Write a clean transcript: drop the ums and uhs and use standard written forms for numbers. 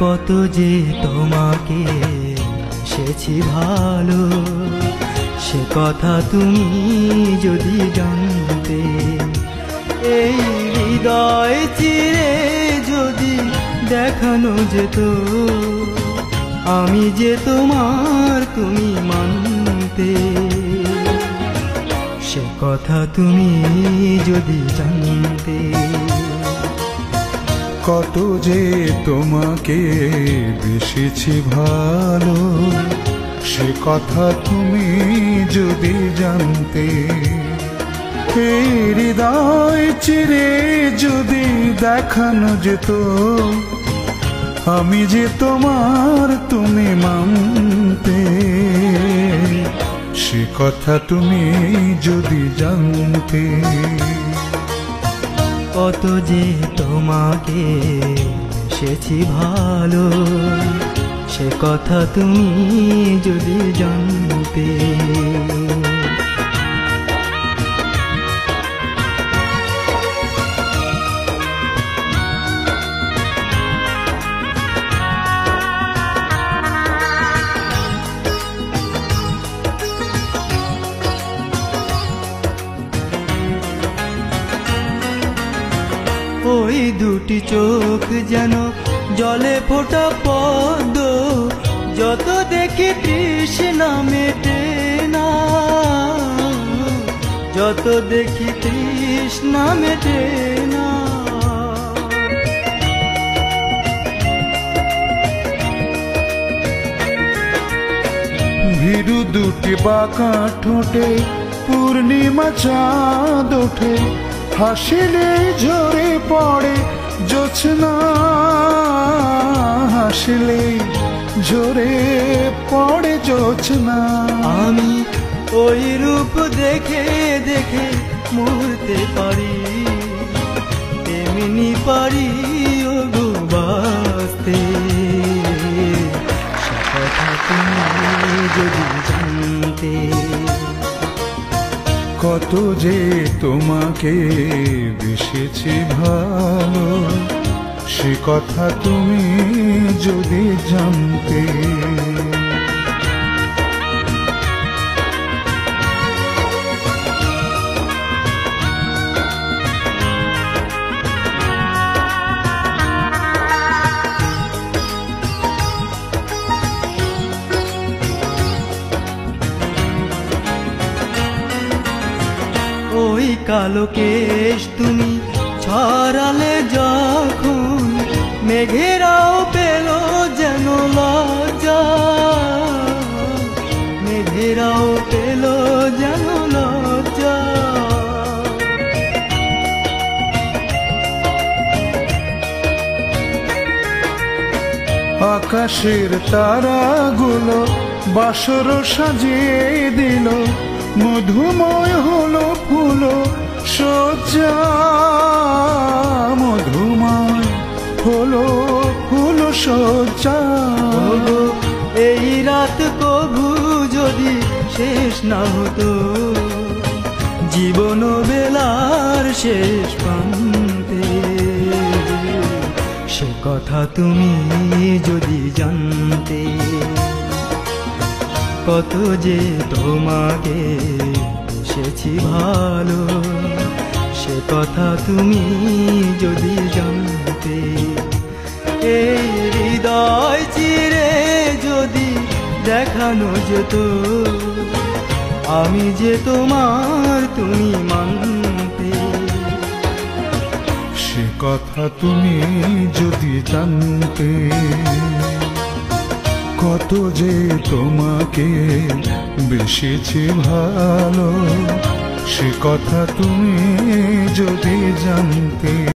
কত যে তোমাকে বেসেছি ভালো, সে কথা তুমি যদি জানতে। এই হৃদয় চিরে যদি দেখানো যেত, আমি যে তোমার তুমি মানতে। সে কথা তুমি যদি জানতে। কত যে তোমাকে বেসেছি ভালো, সে কথা তুমি যদি জানতে। এই হৃদয় চিরে যদি দেখানো যেত, আমি যে তোমার তুমি মানতে। সে কথা তুমি যদি জানতে। কত যে তোমাকে বেসেছি ভালো, সে কথা তুমি যদি জানতে। ওই দুটি চোখ যেন জলে ফোটা পদ্ম, যত দেখি তৃষ্ণা মেটে না, যত দেখি তৃষ্ণা মেটে না। ভীরু দুটি বাঁকা ঠোঁটে পূর্ণিমা চাঁদ ওঠে, হাসিলে ঝরে পড়ে জোছনা, হাসিলে ঝরে পড়ে জোছনা। আমি ওই রূপ দেখে দেখে মরতে পারি, তেমনি পারি ও গো বাঁচতে। সে কথা তুমি যদি জানতে। কত যে তোমাকে বেসেছি ভালো, সে কথা তুমি যদি জানতে। ওই কালো কেশ তুমি ছড়ালে যখন, মেঘেরাও পেল যেন লজ্জা, মেঘেরাও পেল যেন লজ্জা। আকাশের তারাগুলো বাসর সাজিয়ে দিল, মধুময় হলো ফুল সজ্জা, মধুময় হলো ফুল সজ্জা। এই রাত কবু যদি শেষ না হতো, জীবন বেলার শেষ প্রান্তে। সে কথা তুমি যদি জানতে। কত যে তোমাকে বেসেছি ভালো, সে কথা তুমি যদি জানতে। এই হৃদয় চিরে যদি দেখানো যেত, আমি যে তোমার তুমি মানতে। সে কথা তুমি যদি জানতে। কত যে তোমাকে বেসেছি ভালো, সে কথা তুমি যদি জানতে।